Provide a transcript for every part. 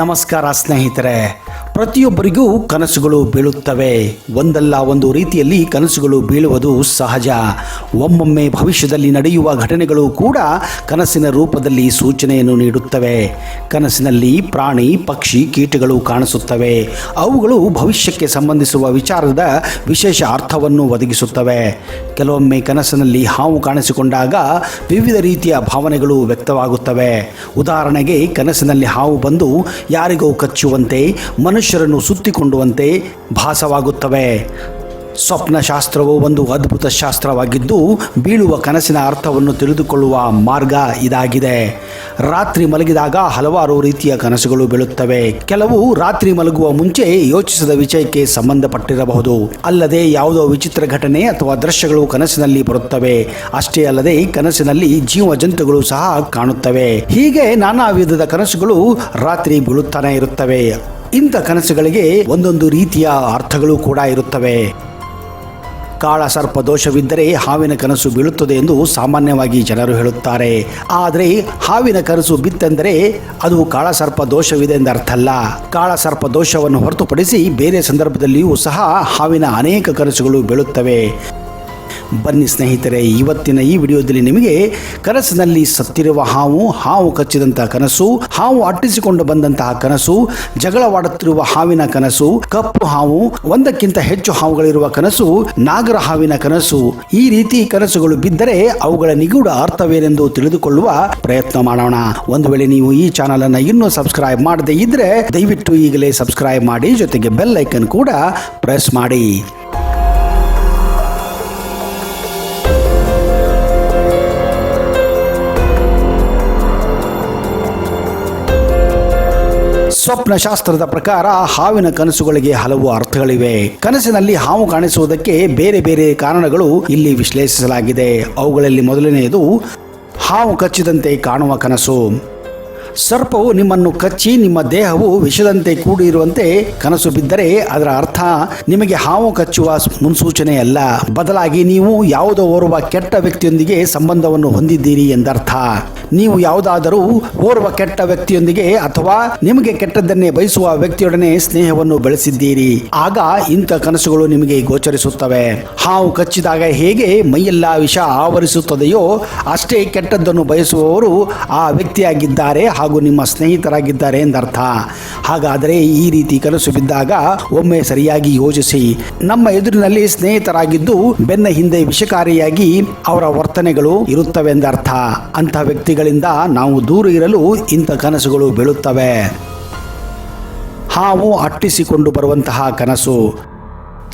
ನಮಸ್ಕಾರ ಸ್ನೇಹಿತರೆ. ಪ್ರತಿಯೊಬ್ಬರಿಗೂ ಕನಸುಗಳು ಬೀಳುತ್ತವೆ. ಒಂದಲ್ಲ ಒಂದು ರೀತಿಯಲ್ಲಿ ಕನಸುಗಳು ಬೀಳುವುದು ಸಹಜ. ಒಮ್ಮೊಮ್ಮೆ ಭವಿಷ್ಯದಲ್ಲಿ ನಡೆಯುವ ಘಟನೆಗಳು ಕೂಡ ಕನಸಿನ ರೂಪದಲ್ಲಿ ಸೂಚನೆಯನ್ನು ನೀಡುತ್ತವೆ. ಕನಸಿನಲ್ಲಿ ಪ್ರಾಣಿ, ಪಕ್ಷಿ, ಕೀಟಗಳು ಕಾಣಿಸುತ್ತವೆ. ಅವುಗಳು ಭವಿಷ್ಯಕ್ಕೆ ಸಂಬಂಧಿಸುವ ವಿಚಾರದ ವಿಶೇಷ ಅರ್ಥವನ್ನು ಒದಗಿಸುತ್ತವೆ. ಕೆಲವೊಮ್ಮೆ ಕನಸಿನಲ್ಲಿ ಹಾವು ಕಾಣಿಸಿಕೊಂಡಾಗ ವಿವಿಧ ರೀತಿಯ ಭಾವನೆಗಳು ವ್ಯಕ್ತವಾಗುತ್ತವೆ. ಉದಾಹರಣೆಗೆ, ಕನಸಿನಲ್ಲಿ ಹಾವು ಬಂದು ಯಾರಿಗೋ ಕಚ್ಚುವಂತೆ, ಮನುಷ್ಯರನ್ನು ಸುತ್ತಿಕೊಂಡುವಂತೆ ಭಾಸವಾಗುತ್ತವೆ. ಸ್ವಪ್ನಶಾಸ್ತ್ರವು ಒಂದು ಅದ್ಭುತ ಶಾಸ್ತ್ರವಾಗಿದ್ದು, ಬೀಳುವ ಕನಸಿನ ಅರ್ಥವನ್ನು ತಿಳಿದುಕೊಳ್ಳುವ ಮಾರ್ಗ ಇದಾಗಿದೆ. ರಾತ್ರಿ ಮಲಗಿದಾಗ ಹಲವಾರು ರೀತಿಯ ಕನಸುಗಳು ಬೀಳುತ್ತವೆ. ಕೆಲವು ರಾತ್ರಿ ಮಲಗುವ ಮುಂಚೆ ಯೋಚಿಸಿದ ವಿಷಯಕ್ಕೆ ಸಂಬಂಧಪಟ್ಟಿರಬಹುದು. ಅಲ್ಲದೆ ಯಾವುದೋ ವಿಚಿತ್ರ ಘಟನೆ ಅಥವಾ ದೃಶ್ಯಗಳು ಕನಸಿನಲ್ಲಿ ಬರುತ್ತವೆ. ಅಷ್ಟೇ ಅಲ್ಲದೆ ಕನಸಿನಲ್ಲಿ ಜೀವ ಜಂತುಗಳು ಸಹ ಕಾಣುತ್ತವೆ. ಹೀಗೆ ನಾನಾ ವಿಧದ ಕನಸುಗಳು ರಾತ್ರಿ ಬೀಳುತ್ತಾನೆ ಇರುತ್ತವೆ. ಇಂಥ ಕನಸುಗಳಿಗೆ ಒಂದೊಂದು ರೀತಿಯ ಅರ್ಥಗಳು ಕೂಡ ಇರುತ್ತವೆ. ಕಾಳ ಸರ್ಪ ದೋಷವಿದ್ದರೆ ಹಾವಿನ ಕನಸು ಬೀಳುತ್ತದೆ ಎಂದು ಸಾಮಾನ್ಯವಾಗಿ ಜನರು ಹೇಳುತ್ತಾರೆ. ಆದರೆ ಹಾವಿನ ಕನಸು ಬಿತ್ತೆಂದರೆ ಅದು ಕಾಳಸರ್ಪ ದೋಷವಿದೆ ಎಂದರ್ಥಲ್ಲ. ಕಾಳಸರ್ಪ ದೋಷವನ್ನು ಹೊರತುಪಡಿಸಿ ಬೇರೆ ಸಂದರ್ಭದಲ್ಲಿಯೂ ಸಹ ಹಾವಿನ ಅನೇಕ ಕನಸುಗಳು ಬೀಳುತ್ತವೆ. ಬನ್ನಿ ಸ್ನೇಹಿತರೆ, ಇವತ್ತಿನ ಈ ವಿಡಿಯೋದಲ್ಲಿ ನಿಮಗೆ ಕನಸಿನಲ್ಲಿ ಸತ್ತಿರುವ ಹಾವು ಕಚ್ಚಿದಂತಹ ಕನಸು, ಹಾವು ಅಟ್ಟಿಸಿಕೊಂಡು ಬಂದಂತಹ ಕನಸು, ಜಗಳವಾಡುತ್ತಿರುವ ಹಾವಿನ ಕನಸು, ಕಪ್ಪು ಹಾವು, ಒಂದಕ್ಕಿಂತ ಹೆಚ್ಚು ಹಾವುಗಳಿರುವ ಕನಸು, ನಾಗರ ಹಾವಿನ ಕನಸು, ಈ ರೀತಿ ಕನಸುಗಳು ಬಿದ್ದರೆ ಅವುಗಳ ನಿಗೂಢ ಅರ್ಥವೇನೆಂದು ತಿಳಿದುಕೊಳ್ಳುವ ಪ್ರಯತ್ನ ಮಾಡೋಣ. ಒಂದು ವೇಳೆ ನೀವು ಈ ಚಾನಲ್ ಅನ್ನು ಇನ್ನೂ ಸಬ್ಸ್ಕ್ರೈಬ್ ಮಾಡದೇ ಇದ್ರೆ ದಯವಿಟ್ಟು ಈಗಲೇ ಸಬ್ಸ್ಕ್ರೈಬ್ ಮಾಡಿ, ಜೊತೆಗೆ ಬೆಲ್ ಐಕನ್ ಕೂಡ ಪ್ರೆಸ್ ಮಾಡಿ. ಸ್ವಪ್ನಶಾಸ್ತ್ರದ ಪ್ರಕಾರ ಹಾವಿನ ಕನಸುಗಳಿಗೆ ಹಲವು ಅರ್ಥಗಳಿವೆ. ಕನಸಿನಲ್ಲಿ ಹಾವು ಕಾಣಿಸುವುದಕ್ಕೆ ಬೇರೆ ಬೇರೆ ಕಾರಣಗಳು ಇಲ್ಲಿ ವಿಶ್ಲೇಷಿಸಲಾಗಿದೆ. ಅವುಗಳಲ್ಲಿ ಮೊದಲನೆಯದು ಹಾವು ಕಚ್ಚಿದಂತೆ ಕಾಣುವ ಕನಸು. ಸರ್ಪವು ನಿಮ್ಮನ್ನು ಕಚ್ಚಿ ನಿಮ್ಮ ದೇಹವು ವಿಷದಂತೆ ಕೂಡಿರುವಂತೆ ಕನಸು ಬಿದ್ದರೆ ಅದರ ಅರ್ಥ ನಿಮಗೆ ಹಾವು ಕಚ್ಚುವ ಮುನ್ಸೂಚನೆಯಲ್ಲ, ಬದಲಾಗಿ ನೀವು ಯಾವುದೋ ಓರ್ವ ಕೆಟ್ಟ ವ್ಯಕ್ತಿಯೊಂದಿಗೆ ಸಂಬಂಧವನ್ನು ಹೊಂದಿದ್ದೀರಿ ಎಂದರ್ಥ. ನೀವು ಯಾವುದಾದರೂ ಓರ್ವ ಕೆಟ್ಟ ವ್ಯಕ್ತಿಯೊಂದಿಗೆ ಅಥವಾ ನಿಮಗೆ ಕೆಟ್ಟದ್ದನ್ನೇ ಬಯಸುವ ವ್ಯಕ್ತಿಯೊಡನೆ ಸ್ನೇಹವನ್ನು ಬೆಳೆಸಿದ್ದೀರಿ. ಆಗ ಇಂಥ ಕನಸುಗಳು ನಿಮಗೆ ಗೋಚರಿಸುತ್ತವೆ. ಹಾವು ಕಚ್ಚಿದಾಗ ಹೇಗೆ ಮೈಯೆಲ್ಲ ವಿಷ ಆವರಿಸುತ್ತದೆಯೋ ಅಷ್ಟೇ ಕೆಟ್ಟದ್ದನ್ನು ಬಯಸುವವರು ಆ ವ್ಯಕ್ತಿಯಾಗಿದ್ದಾರೆ ಹಾಗೂ ನಿಮ್ಮ ಸ್ನೇಹಿತರಾಗಿದ್ದಾರೆ ಎಂದರ್ಥ. ಹಾಗಾದರೆ ಈ ರೀತಿ ಕನಸು ಬಿದ್ದಾಗ ಒಮ್ಮೆ ಸರಿಯಾಗಿ ಯೋಚಿಸಿ. ನಮ್ಮ ಎದುರಿನಲ್ಲಿ ಸ್ನೇಹಿತರಾಗಿದ್ದು ಬೆನ್ನ ಹಿಂದೆ ವಿಷಕಾರಿಯಾಗಿ ಅವರ ವರ್ತನೆಗಳು ಇರುತ್ತವೆ ಎಂದರ್ಥ. ಅಂಥ ವ್ಯಕ್ತಿಗಳಿಂದ ನಾವು ದೂರ ಇರಲು ಇಂಥ ಕನಸುಗಳು ಬೀಳುತ್ತವೆ. ಹಾವು ಅಟ್ಟಿಸಿಕೊಂಡು ಬರುವಂತಹ ಕನಸು.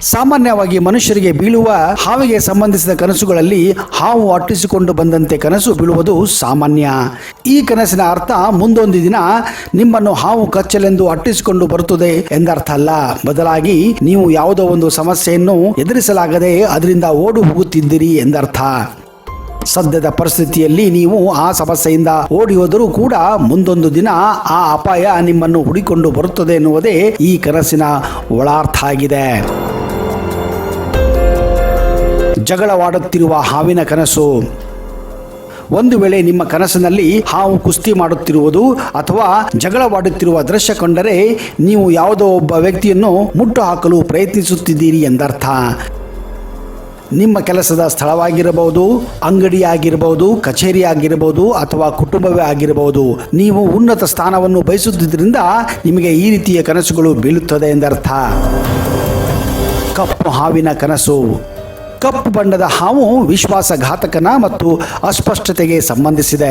ಸಾಮಾನ್ಯವಾಗಿ ಮನುಷ್ಯರಿಗೆ ಬೀಳುವ ಹಾವಿಗೆ ಸಂಬಂಧಿಸಿದ ಕನಸುಗಳಲ್ಲಿ ಹಾವು ಅಟ್ಟಿಸಿಕೊಂಡು ಬಂದಂತೆ ಕನಸು ಬೀಳುವುದು ಸಾಮಾನ್ಯ. ಈ ಕನಸಿನ ಅರ್ಥ ಮುಂದೊಂದು ದಿನ ನಿಮ್ಮನ್ನು ಹಾವು ಕಚ್ಚಲೆಂದು ಅಟ್ಟಿಸಿಕೊಂಡು ಬರುತ್ತದೆ ಎಂದರ್ಥ ಅಲ್ಲ, ಬದಲಾಗಿ ನೀವು ಯಾವುದೋ ಒಂದು ಸಮಸ್ಯೆಯನ್ನು ಎದುರಿಸಲಾಗದೆ ಅದರಿಂದ ಓಡಿ ಹೋಗುತ್ತಿದ್ದೀರಿ ಎಂದರ್ಥ. ಸದ್ಯದ ಪರಿಸ್ಥಿತಿಯಲ್ಲಿ ನೀವು ಆ ಸಮಸ್ಯೆಯಿಂದ ಓಡಿ ಹೋದರೂ ಕೂಡ ಮುಂದೊಂದು ದಿನ ಆ ಅಪಾಯ ನಿಮ್ಮನ್ನು ಹುಡಿಕೊಂಡು ಬರುತ್ತದೆ ಎನ್ನುವುದೇ ಈ ಕನಸಿನ ಒಳಾರ್ಥ ಆಗಿದೆ. ಜಗಳವಾಡುತ್ತಿರುವ ಹಾವಿನ ಕನಸು. ಒಂದು ವೇಳೆ ನಿಮ್ಮ ಕನಸಿನಲ್ಲಿ ಹಾವು ಕುಸ್ತಿ ಮಾಡುತ್ತಿರುವುದು ಅಥವಾ ಜಗಳವಾಡುತ್ತಿರುವ ದೃಶ್ಯ ಕಂಡರೆ ನೀವು ಯಾವುದೋ ಒಬ್ಬ ವ್ಯಕ್ತಿಯನ್ನು ಮುಟ್ಟು ಹಾಕಲು ಪ್ರಯತ್ನಿಸುತ್ತಿದ್ದೀರಿ ಎಂದರ್ಥ. ನಿಮ್ಮ ಕೆಲಸದ ಸ್ಥಳವಾಗಿರಬಹುದು, ಅಂಗಡಿಯಾಗಿರಬಹುದು, ಕಚೇರಿ ಆಗಿರಬಹುದು ಅಥವಾ ಕುಟುಂಬವೇ ಆಗಿರಬಹುದು. ನೀವು ಉನ್ನತ ಸ್ಥಾನವನ್ನು ಬಯಸುತ್ತಿದ್ದರಿಂದ ನಿಮಗೆ ಈ ರೀತಿಯ ಕನಸುಗಳು ಬೀಳುತ್ತದೆ ಎಂದರ್ಥ. ಕಪ್ಪು ಹಾವಿನ ಕನಸು. ಕಪ್ಪು ಬಣ್ಣದ ಹಾವು ವಿಶ್ವಾಸಘಾತಕನ ಮತ್ತು ಅಸ್ಪಷ್ಟತೆಗೆ ಸಂಬಂಧಿಸಿದೆ.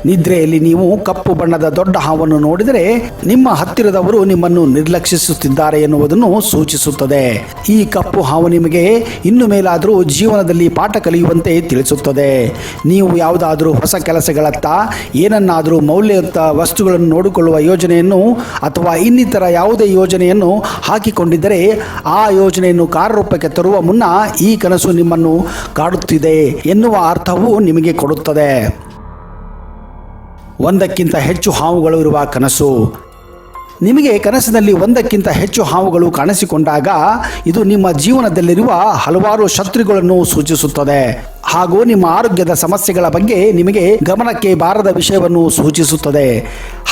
ನಿದ್ರೆಯಲ್ಲಿ ನೀವು ಕಪ್ಪು ಬಣ್ಣದ ದೊಡ್ಡ ಹಾವನ್ನು ನೋಡಿದರೆ ನಿಮ್ಮ ಹತ್ತಿರದವರು ನಿಮ್ಮನ್ನು ನಿರ್ಲಕ್ಷಿಸುತ್ತಿದ್ದಾರೆ ಎನ್ನುವುದನ್ನು ಸೂಚಿಸುತ್ತದೆ. ಈ ಕಪ್ಪು ಹಾವು ನಿಮಗೆ ಇನ್ನು ಮೇಲಾದರೂ ಜೀವನದಲ್ಲಿ ಪಾಠ ಕಲಿಯುವಂತೆ ತಿಳಿಸುತ್ತದೆ. ನೀವು ಯಾವುದಾದರೂ ಹೊಸ ಕೆಲಸಗಳತ್ತ, ಏನನ್ನಾದರೂ ಮೌಲ್ಯಯುತ ವಸ್ತುಗಳನ್ನು ನೋಡಿಕೊಳ್ಳುವ ಯೋಜನೆಯನ್ನು ಅಥವಾ ಇನ್ನಿತರ ಯಾವುದೇ ಯೋಜನೆಯನ್ನು ಹಾಕಿಕೊಂಡಿದ್ದರೆ ಆ ಯೋಜನೆಯನ್ನು ಕಾರ್ಯರೂಪಕ್ಕೆ ತರುವ ಮುನ್ನ ಈ ಕನಸು ನಿಮ್ಮನ್ನು ಕಾಡುತ್ತಿದೆ ಎನ್ನುವ ಅರ್ಥವು ನಿಮಗೆ ಕೊಡುತ್ತದೆ. ಒಂದಕ್ಕಿಂತ ಹೆಚ್ಚು ಹಾವುಗಳು ಇರುವ ಕನಸು. ನಿಮಗೆ ಕನಸಿನಲ್ಲಿ ಒಂದಕ್ಕಿಂತ ಹೆಚ್ಚು ಹಾವುಗಳು ಕಾಣಿಸಿಕೊಂಡಾಗ ಇದು ನಿಮ್ಮ ಜೀವನದಲ್ಲಿರುವ ಹಲವಾರು ಶತ್ರುಗಳನ್ನು ಸೂಚಿಸುತ್ತದೆ. ಹಾಗೂ ನಿಮ್ಮ ಆರೋಗ್ಯದ ಸಮಸ್ಯೆಗಳ ಬಗ್ಗೆ ನಿಮಗೆ ಗಮನಕ್ಕೆ ಬಾರದ ವಿಷಯವನ್ನು ಸೂಚಿಸುತ್ತದೆ.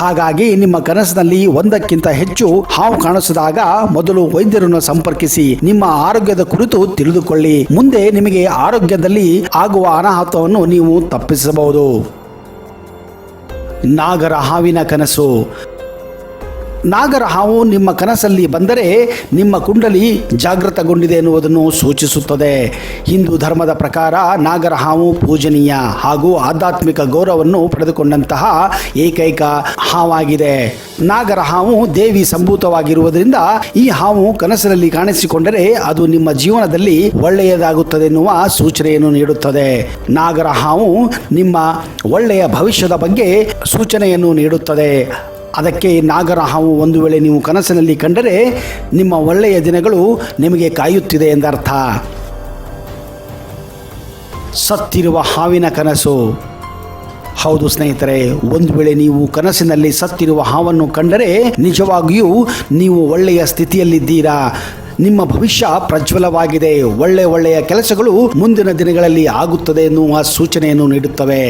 ಹಾಗಾಗಿ ನಿಮ್ಮ ಕನಸಿನಲ್ಲಿ ಒಂದಕ್ಕಿಂತ ಹೆಚ್ಚು ಹಾವು ಕಾಣಿಸಿದಾಗ ಮೊದಲು ವೈದ್ಯರನ್ನು ಸಂಪರ್ಕಿಸಿ ನಿಮ್ಮ ಆರೋಗ್ಯದ ಕುರಿತು ತಿಳಿದುಕೊಳ್ಳಿ. ಮುಂದೆ ನಿಮಗೆ ಆರೋಗ್ಯದಲ್ಲಿ ಆಗುವ ಅನಾಹುತವನ್ನು ನೀವು ತಪ್ಪಿಸಬಹುದು. ನಾಗರ ಹಾವಿನ ಕನಸು. ನಾಗರ ಹಾವು ನಿಮ್ಮ ಕನಸಲ್ಲಿ ಬಂದರೆ ನಿಮ್ಮ ಕುಂಡಲಿ ಜಾಗೃತಗೊಂಡಿದೆ ಎನ್ನುವುದನ್ನು ಸೂಚಿಸುತ್ತದೆ. ಹಿಂದೂ ಧರ್ಮದ ಪ್ರಕಾರ ನಾಗರ ಹಾವು ಪೂಜನೀಯ ಹಾಗೂ ಆಧ್ಯಾತ್ಮಿಕ ಗೌರವವನ್ನು ಪಡೆದುಕೊಂಡಂತಹ ಏಕೈಕ ಹಾವಾಗಿದೆ. ನಾಗರ ಹಾವು ದೇವಿ ಸಂಭೂತವಾಗಿರುವುದರಿಂದ ಈ ಹಾವು ಕನಸಿನಲ್ಲಿ ಕಾಣಿಸಿಕೊಂಡರೆ ಅದು ನಿಮ್ಮ ಜೀವನದಲ್ಲಿ ಒಳ್ಳೆಯದಾಗುತ್ತದೆ ಎನ್ನುವ ಸೂಚನೆಯನ್ನು ನೀಡುತ್ತದೆ. ನಾಗರ ಹಾವು ನಿಮ್ಮ ಒಳ್ಳೆಯ ಭವಿಷ್ಯದ ಬಗ್ಗೆ ಸೂಚನೆಯನ್ನು ನೀಡುತ್ತದೆ. ಅದಕ್ಕೆ ನಾಗರ ಹಾವು ಒಂದು ವೇಳೆ ನೀವು ಕನಸಿನಲ್ಲಿ ಕಂಡರೆ ನಿಮ್ಮ ಒಳ್ಳೆಯ ದಿನಗಳು ನಿಮಗೆ ಕಾಯುತ್ತಿದೆ ಎಂದರ್ಥ. ಸತ್ತಿರುವ ಹಾವಿನ ಕನಸು. ಹೌದು ಸ್ನೇಹಿತರೆ, ಒಂದು ವೇಳೆ ನೀವು ಕನಸಿನಲ್ಲಿ ಸತ್ತಿರುವ ಹಾವನ್ನು ಕಂಡರೆ ನಿಜವಾಗಿಯೂ ನೀವು ಒಳ್ಳೆಯ ಸ್ಥಿತಿಯಲ್ಲಿದ್ದೀರಾ. ನಿಮ್ಮ ಭವಿಷ್ಯ ಪ್ರಜ್ವಲವಾಗಿದೆ. ಒಳ್ಳೆಯ ಕೆಲಸಗಳು ಮುಂದಿನ ದಿನಗಳಲ್ಲಿ ಆಗುತ್ತದೆ ಎನ್ನುವ ಸೂಚನೆಯನ್ನು ನೀಡುತ್ತವೆ.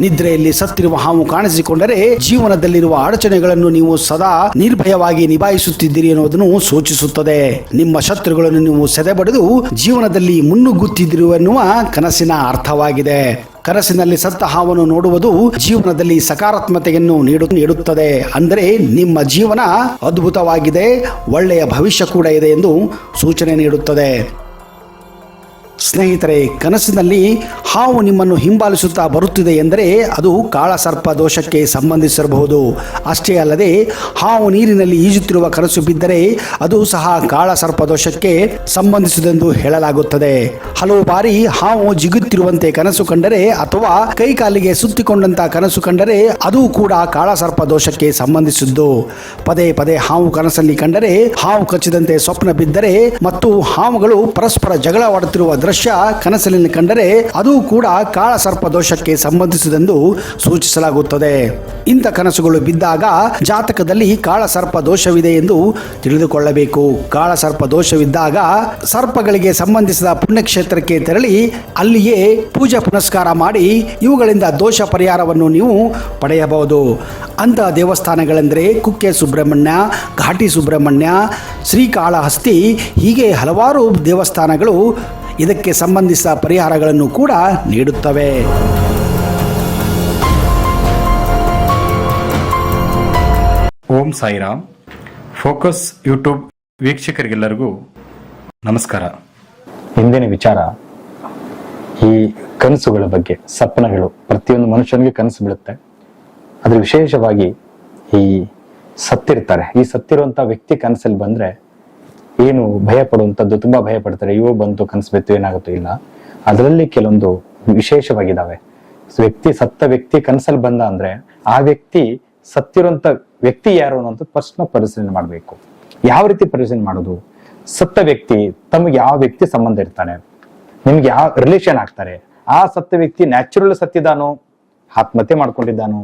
ನಿದ್ರೆಯಲ್ಲಿ ಸತ್ತಿರುವ ಹಾವು ಕಾಣಿಸಿಕೊಂಡರೆ ಜೀವನದಲ್ಲಿರುವ ಅಡಚಣೆಗಳನ್ನು ನೀವು ಸದಾ ನಿರ್ಭಯವಾಗಿ ನಿಭಾಯಿಸುತ್ತಿದ್ದೀರಿ ಎನ್ನುವುದನ್ನು ಸೂಚಿಸುತ್ತದೆ. ನಿಮ್ಮ ಶತ್ರುಗಳನ್ನು ನೀವು ಸೆದೆಬಡಿದು ಜೀವನದಲ್ಲಿ ಮುನ್ನುಗ್ಗುತ್ತಿದ್ದಿರುವೆನ್ನುವ ಕನಸಿನ ಅರ್ಥವಾಗಿದೆ. ಕನಸಿನಲ್ಲಿ ಸತ್ತ ಹಾವನ್ನು ನೋಡುವುದು ಜೀವನದಲ್ಲಿ ಸಕಾರಾತ್ಮಕತೆಯನ್ನು ನೀಡುತ್ತದೆ. ಅಂದರೆ ನಿಮ್ಮ ಜೀವನ ಅದ್ಭುತವಾಗಿದೆ, ಒಳ್ಳೆಯ ಭವಿಷ್ಯ ಕೂಡ ಇದೆ ಎಂದು ಸೂಚನೆ ನೀಡುತ್ತದೆ. ಸ್ನೇಹಿತರೆ, ಕನಸಿನಲ್ಲಿ ಹಾವು ನಿಮ್ಮನ್ನು ಹಿಂಬಾಲಿಸುತ್ತಾ ಬರುತ್ತಿದೆ ಎಂದರೆ ಅದು ಕಾಳಸರ್ಪ ದೋಷಕ್ಕೆ ಸಂಬಂಧಿಸಿರಬಹುದು. ಅಷ್ಟೇ ಅಲ್ಲದೆ ಹಾವು ನೀರಿನಲ್ಲಿ ಈಜುತ್ತಿರುವ ಕನಸು ಬಿದ್ದರೆ ಅದು ಸಹ ಕಾಳಸರ್ಪ ದೋಷಕ್ಕೆ ಸಂಬಂಧಿಸಿದೆಂದು ಹೇಳಲಾಗುತ್ತದೆ. ಹಲವು ಬಾರಿ ಹಾವು ಜಿಗುತ್ತಿರುವಂತೆ ಕನಸು ಕಂಡರೆ ಅಥವಾ ಕೈಕಾಲಿಗೆ ಸುತ್ತಿಕೊಂಡಂತ ಕನಸು ಕಂಡರೆ ಅದು ಕೂಡ ಕಾಳಸರ್ಪ ದೋಷಕ್ಕೆ ಸಂಬಂಧಿಸಿದ್ದು. ಪದೇ ಪದೇ ಹಾವು ಕನಸಲ್ಲಿ ಕಂಡರೆ, ಹಾವು ಕಚ್ಚಿದಂತೆ ಸ್ವಪ್ನ ಬಿದ್ದರೆ ಮತ್ತು ಹಾವುಗಳು ಪರಸ್ಪರ ಜಗಳವಾಡುತ್ತಿರುವ ದೃಶ್ಯ ಕನಸಿನಲ್ಲಿ ಕಂಡರೆ ಅದು ಕೂಡ ಕಾಳಸರ್ಪ ದೋಷಕ್ಕೆ ಸಂಬಂಧಿಸಿದೆಂದು ಸೂಚಿಸಲಾಗುತ್ತದೆ. ಇಂಥ ಕನಸುಗಳು ಬಿದ್ದಾಗ ಜಾತಕದಲ್ಲಿ ಕಾಳಸರ್ಪ ದೋಷವಿದೆ ಎಂದು ತಿಳಿದುಕೊಳ್ಳಬೇಕು. ಕಾಳಸರ್ಪ ದೋಷವಿದ್ದಾಗ ಸರ್ಪಗಳಿಗೆ ಸಂಬಂಧಿಸಿದ ಪುಣ್ಯಕ್ಷೇತ್ರಕ್ಕೆ ತೆರಳಿ ಅಲ್ಲಿಯೇ ಪೂಜೆ ಪುನಸ್ಕಾರ ಮಾಡಿ ಇವುಗಳಿಂದ ದೋಷ ಪರಿಹಾರವನ್ನು ನೀವು ಪಡೆಯಬಹುದು. ಅಂತಹ ದೇವಸ್ಥಾನಗಳೆಂದರೆ ಕುಕ್ಕೆ ಸುಬ್ರಹ್ಮಣ್ಯ, ಘಾಟಿ ಸುಬ್ರಹ್ಮಣ್ಯ, ಶ್ರೀಕಾಳಹಸ್ತಿ, ಹೀಗೆ ಹಲವಾರು ದೇವಸ್ಥಾನಗಳು ಇದಕ್ಕೆ ಸಂಬಂಧಿಸಿದ ಪರಿಹಾರಗಳನ್ನು ಕೂಡ ನೀಡುತ್ತವೆ. ಓಂ ಸಾಯಿರಾಮ್. ಫೋಕಸ್ ಯೂಟ್ಯೂಬ್ ವೀಕ್ಷಕರಿಗೆಲ್ಲರಿಗೂ ನಮಸ್ಕಾರ. ಇಂದಿನ ವಿಚಾರ ಈ ಕನಸುಗಳ ಬಗ್ಗೆ. ಸಪ್ನಗಳು ಪ್ರತಿಯೊಂದು ಮನುಷ್ಯನಿಗೆ ಕನಸು ಬೀಳುತ್ತೆ. ಅದ್ರ ವಿಶೇಷವಾಗಿ ಈ ಸತ್ತಿರ್ತಾರೆ, ಈ ಸತ್ತಿರುವಂತ ವ್ಯಕ್ತಿ ಕನಸಲ್ಲಿ ಬಂದ್ರೆ ಏನು ಭಯ ಪಡುವಂಥದ್ದು, ತುಂಬಾ ಭಯ ಪಡ್ತಾರೆ. ಇವು ಬಂತು ಕನಸು ಬಿತ್ತು ಏನಾಗುತ್ತೋ ಇಲ್ಲ. ಅದರಲ್ಲಿ ಕೆಲವೊಂದು ವಿಶೇಷವಾಗಿದ್ದಾವೆ. ಸತ್ತ ವ್ಯಕ್ತಿ ಕನಸಲ್ಲಿ ಬಂದ ಅಂದ್ರೆ ಆ ವ್ಯಕ್ತಿ ಸತ್ತಿರುವಂತ ವ್ಯಕ್ತಿ ಯಾರು ಅನ್ನೋಂಥ ಫಸ್ಟ್ ಪರಿಶೀಲನೆ ಮಾಡ್ಬೇಕು. ಯಾವ ರೀತಿ ಪರಿಶೀಲನೆ ಮಾಡೋದು? ಸತ್ತ ವ್ಯಕ್ತಿ ತಮಗೆ ಯಾವ ವ್ಯಕ್ತಿ ಸಂಬಂಧ ಇರ್ತಾನೆ, ನಿಮ್ಗೆ ಯಾವ ರಿಲೇಷನ್ ಆಗ್ತಾರೆ, ಆ ಸತ್ತ ವ್ಯಕ್ತಿ ನ್ಯಾಚುರಲ್ ಸತ್ತಿದಾನೋ, ಆತ್ಮಹತ್ಯೆ ಮಾಡ್ಕೊಂಡಿದ್ದಾನೋ,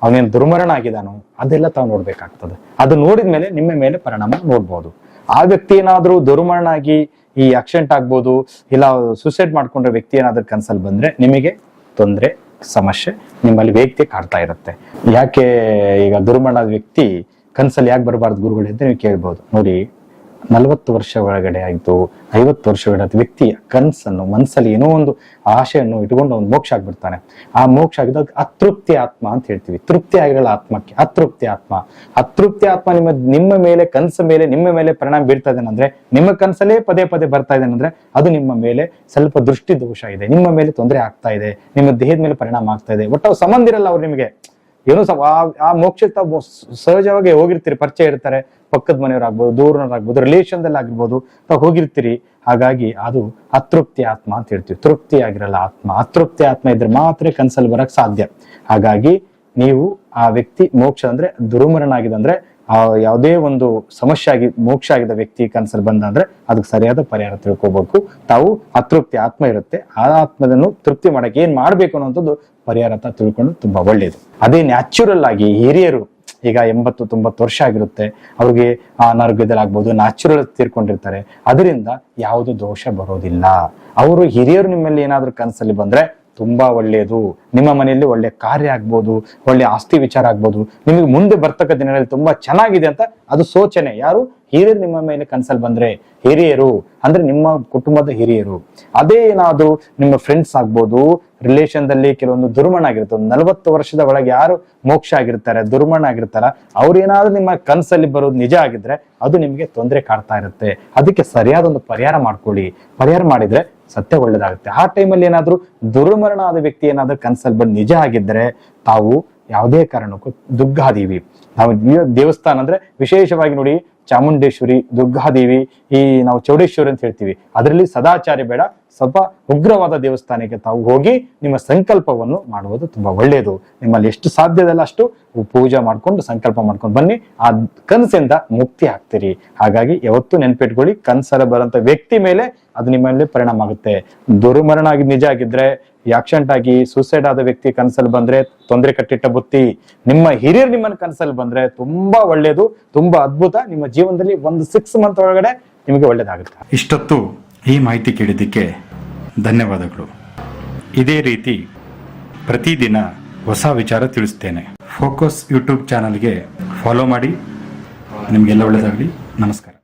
ಅವನೇನು ದುರ್ಮರಣ ಆಗಿದಾನೋ, ಅದೆಲ್ಲ ತಾವು ನೋಡ್ಬೇಕಾಗ್ತದೆ. ಅದು ನೋಡಿದ್ಮೇಲೆ ನಿಮ್ಮ ಮೇಲೆ ಪರಿಣಾಮ ನೋಡ್ಬೋದು. ಆ ವ್ಯಕ್ತಿ ಏನಾದ್ರೂ ದುರ್ಮರಣ ಆಗಿ ಈ ಆಕ್ಸಿಡೆಂಟ್ ಆಗ್ಬೋದು, ಇಲ್ಲ ಸೂಸೈಡ್ ಮಾಡ್ಕೊಂಡ್ರೆ ವ್ಯಕ್ತಿ ಏನಾದ್ರೂ ಕನ್ಸಲ್ಲಿ ಬಂದ್ರೆ ನಿಮಗೆ ತೊಂದರೆ, ಸಮಸ್ಯೆ ನಿಮ್ಮಲ್ಲಿ ವ್ಯಕ್ತಿ ಕಾಡ್ತಾ ಇರುತ್ತೆ. ಯಾಕೆ ಈಗ ದುರ್ಮರಣದ ವ್ಯಕ್ತಿ ಕನ್ಸಲ್ಲಿ ಯಾಕೆ ಬರಬಾರ್ದು ಗುರುಗಳೇ ಅಂತ ನೀವು ಕೇಳ್ಬೋದು. ನೋಡಿ, 40 ವರ್ಷ ಒಳಗಡೆ ಆಯ್ತು, 50 ವರ್ಷ ಒಳಗಡೆ ವ್ಯಕ್ತಿ ಕನ್ಸನ್ನು ಮನಸ್ಸಲ್ಲಿ ಏನೋ ಒಂದು ಆಶೆಯನ್ನು ಇಟ್ಕೊಂಡು ಒಂದು ಮೋಕ್ಷ ಆಗ್ಬಿಡ್ತಾನೆ. ಆ ಮೋಕ್ಷ ಆಗಿದಾಗ ಅತೃಪ್ತಿ ಆತ್ಮ ಅಂತ ಹೇಳ್ತೀವಿ. ತೃಪ್ತಿ ಆಗಿರಲ್ಲ ಆತ್ಮಕ್ಕೆ, ಅತೃಪ್ತಿ ಆತ್ಮ. ಅತೃಪ್ತಿ ಆತ್ಮ ನಿಮ್ಮ ಮೇಲೆ, ಕನಸ ಮೇಲೆ, ನಿಮ್ಮ ಮೇಲೆ ಪರಿಣಾಮ ಬೀಳ್ತಾ ಇದೆ ಅಂದ್ರೆ, ನಿಮ್ಮ ಕನಸಲ್ಲೇ ಪದೇ ಪದೇ ಬರ್ತಾ ಇದೆ ಅಂದ್ರೆ ಅದು ನಿಮ್ಮ ಮೇಲೆ ಸ್ವಲ್ಪ ದೃಷ್ಟಿ ದೋಷ ಇದೆ, ನಿಮ್ಮ ಮೇಲೆ ತೊಂದರೆ ಆಗ್ತಾ ಇದೆ, ನಿಮ್ಮ ದೇಹದ ಮೇಲೆ ಪರಿಣಾಮ ಆಗ್ತಾ ಇದೆ. ಒಟ್ಟು ಸಂಬಂಧ ಇರಲ್ಲ ಅವ್ರು ನಿಮಗೆ ಏನೋ ಆ ಮೋಕ್ಷ ತಾವು ಸಹಜವಾಗಿ ಹೋಗಿರ್ತೀರಿ, ಪರಿಚಯ ಇರ್ತಾರೆ, ಪಕ್ಕದ ಮನೆಯವರಾಗ್ಬೋದು, ದೂರನವರಾಗ್ಬೋದು, ರಿಲೇಷನ್ದಲ್ಲಿ ಆಗಿರ್ಬೋದು, ತಾವು ಹೋಗಿರ್ತೀರಿ. ಹಾಗಾಗಿ ಅದು ಅತೃಪ್ತಿ ಆತ್ಮ ಅಂತ ಹೇಳ್ತೀವಿ. ತೃಪ್ತಿ ಆಗಿರಲ್ಲ ಆತ್ಮ. ಅತೃಪ್ತಿ ಆತ್ಮ ಇದ್ರೆ ಮಾತ್ರ ಕನ್ಸಲ್ಲಿ ಬರಕ್ ಸಾಧ್ಯ. ಹಾಗಾಗಿ ನೀವು ಆ ವ್ಯಕ್ತಿ ಮೋಕ್ಷ ಅಂದ್ರೆ ದುರ್ಮರಣ ಆಗಿದೆ ಅಂದ್ರೆ, ಆ ಯಾವುದೇ ಒಂದು ಸಮಸ್ಯೆ ಆಗಿ ಮೋಕ್ಷ ಆಗಿದ ವ್ಯಕ್ತಿ ಕನ್ಸಲ್ಲಿ ಬಂದ ಅಂದ್ರೆ ಅದಕ್ಕೆ ಸರಿಯಾದ ಪರಿಹಾರ ತಿಳ್ಕೋಬೇಕು. ತಾವು ಅತೃಪ್ತಿ ಆತ್ಮ ಇರುತ್ತೆ, ಆ ಆತ್ಮದನ್ನು ತೃಪ್ತಿ ಮಾಡಕ್ಕೆ ಏನ್ ಮಾಡ್ಬೇಕು ಅನ್ನೋಂಥದ್ದು ಪರಿಹಾರ ಅಂತ ತಿಳ್ಕೊಂಡು ತುಂಬಾ ಒಳ್ಳೇದು. ಅದೇ ನ್ಯಾಚುರಲ್ ಆಗಿ ಹಿರಿಯರು ಈಗ 80-90 ವರ್ಷ ಆಗಿರುತ್ತೆ, ಅವ್ರಿಗೆ ಅನಾರೋಗ್ಯದಲ್ಲಾಗ್ಬೋದು, ನ್ಯಾಚುರಲ್ ತೀರ್ಕೊಂಡಿರ್ತಾರೆ. ಅದರಿಂದ ಯಾವುದು ದೋಷ ಬರೋದಿಲ್ಲ. ಅವರು ಹಿರಿಯರು ನಿಮ್ಮಲ್ಲಿ ಏನಾದ್ರೂ ಕನಸಲ್ಲಿ ಬಂದ್ರೆ ತುಂಬಾ ಒಳ್ಳೆಯದು. ನಿಮ್ಮ ಮನೆಯಲ್ಲಿ ಒಳ್ಳೆ ಕಾರ್ಯ ಆಗ್ಬೋದು, ಒಳ್ಳೆ ಆಸ್ತಿ ವಿಚಾರ ಆಗ್ಬೋದು, ನಿಮಗೆ ಮುಂದೆ ಬರ್ತಕ್ಕ ದಿನಗಳಲ್ಲಿ ತುಂಬಾ ಚೆನ್ನಾಗಿದೆ ಅಂತ ಅದು ಸೂಚನೆ. ಯಾರು? ಹಿರಿಯರು ನಿಮ್ಮ ಮೇಲೆ ಕನಸಲ್ಲಿ ಬಂದ್ರೆ. ಹಿರಿಯರು ಅಂದ್ರೆ ನಿಮ್ಮ ಕುಟುಂಬದ ಹಿರಿಯರು. ಅದೇ ಏನಾದ್ರು ನಿಮ್ಮ ಫ್ರೆಂಡ್ಸ್ ಆಗ್ಬೋದು, ರಿಲೇಷನ್ ದಲ್ಲಿ ಕೆಲವೊಂದು ದುರ್ಮರಣ ಆಗಿರುತ್ತೆ. 40 ವರ್ಷದ ಒಳಗೆ ಯಾರು ಮೋಕ್ಷ ಆಗಿರ್ತಾರೆ, ದುರ್ಮರಣ ಆಗಿರ್ತಾರ, ಅವ್ರೇನಾದ್ರೂ ನಿಮ್ಮ ಕನಸಲ್ಲಿ ಬರೋದು ನಿಜ ಆಗಿದ್ರೆ ಅದು ನಿಮ್ಗೆ ತೊಂದರೆ ಕಾಡ್ತಾ ಇರುತ್ತೆ. ಅದಕ್ಕೆ ಸರಿಯಾದ ಒಂದು ಪರಿಹಾರ ಮಾಡ್ಕೊಳ್ಳಿ. ಪರಿಹಾರ ಮಾಡಿದ್ರೆ ಸತ್ಯ ಒಳ್ಳೇದಾಗುತ್ತೆ. ಆ ಟೈಮಲ್ಲಿ ಏನಾದ್ರೂ ದುರ್ಮರಣ ಆದ ವ್ಯಕ್ತಿ ಏನಾದ್ರೂ ಕನಸಲ್ಲಿ ಬಂದು ನಿಜ ಆಗಿದ್ರೆ ತಾವು ಯಾವುದೇ ಕಾರಣಕ್ಕೂ ದುಗ್ಗಾದೇವಿ, ನಾವು ದೇವಸ್ಥಾನ ಅಂದ್ರೆ ವಿಶೇಷವಾಗಿ ನೋಡಿ, ಚಾಮುಂಡೇಶ್ವರಿ, ದುರ್ಗಾದೇವಿ, ಈ ನಾವು ಚೌಡೇಶ್ವರಿ ಅಂತ ಹೇಳ್ತೀವಿ, ಅದರಲ್ಲಿ ಸದಾಚಾರಿ ಬೇಡ, ಸ್ವಲ್ಪ ಉಗ್ರವಾದ ದೇವಸ್ಥಾನಕ್ಕೆ ತಾವು ಹೋಗಿ ನಿಮ್ಮ ಸಂಕಲ್ಪವನ್ನು ಮಾಡುವುದು ತುಂಬಾ ಒಳ್ಳೆಯದು. ನಿಮ್ಮಲ್ಲಿ ಎಷ್ಟು ಸಾಧ್ಯದಲ್ಲ ಅಷ್ಟು ಪೂಜೆ ಮಾಡ್ಕೊಂಡು ಸಂಕಲ್ಪ ಮಾಡ್ಕೊಂಡು ಬನ್ನಿ, ಆ ಕನಸಿಂದ ಮುಕ್ತಿ ಆಗ್ತೀರಿ. ಹಾಗಾಗಿ ಯಾವತ್ತೂ ನೆನ್ಪಿಟ್ಕೊಳ್ಳಿ, ಕನಸಲ್ಲಿ ಬರುವಂತ ವ್ಯಕ್ತಿ ಮೇಲೆ ಅದು ನಿಮ್ಮಲ್ಲಿ ಪರಿಣಾಮ ಆಗುತ್ತೆ. ದುರ್ಮರಣ ಆಗಿ ನಿಜ ಆಗಿದ್ರೆ, ಆಕ್ಸಿಡೆಂಟ್ ಆಗಿ ಸೂಸೈಡ್ ಆದ ವ್ಯಕ್ತಿ ಕನಸಲ್ಲಿ ಬಂದ್ರೆ ತೊಂದರೆ ಕಟ್ಟಿಟ್ಟ ಬುತ್ತಿ. ನಿಮ್ಮ ಹಿರಿಯರು ನಿಮ್ಮನ್ನ ಕನಸಲ್ಲಿ ಬಂದ್ರೆ ತುಂಬಾ ಒಳ್ಳೇದು, ತುಂಬಾ ಅದ್ಭುತ. ನಿಮ್ಮ ಜೀವನದಲ್ಲಿ ಒಂದು 6 ಮಂತ್ ಒಳಗಡೆ ನಿಮಗೆ ಒಳ್ಳೇದಾಗುತ್ತೆ. ಇಷ್ಟೊತ್ತು ಈ ಮಾಹಿತಿ ಕೇಳಿದ್ದಕ್ಕೆ ಧನ್ಯವಾದಗಳು. ಇದೇ ರೀತಿ ಪ್ರತಿದಿನ ಹೊಸ ವಿಚಾರ ತಿಳಿಸ್ತೇನೆ. ಫೋಕಸ್ ಯೂಟ್ಯೂಬ್ ಚಾನಲ್ಗೆ ಫಾಲೋ ಮಾಡಿ. ನಿಮಗೆಲ್ಲ ಒಳ್ಳೆಯದಾಗಲಿ. ನಮಸ್ಕಾರ.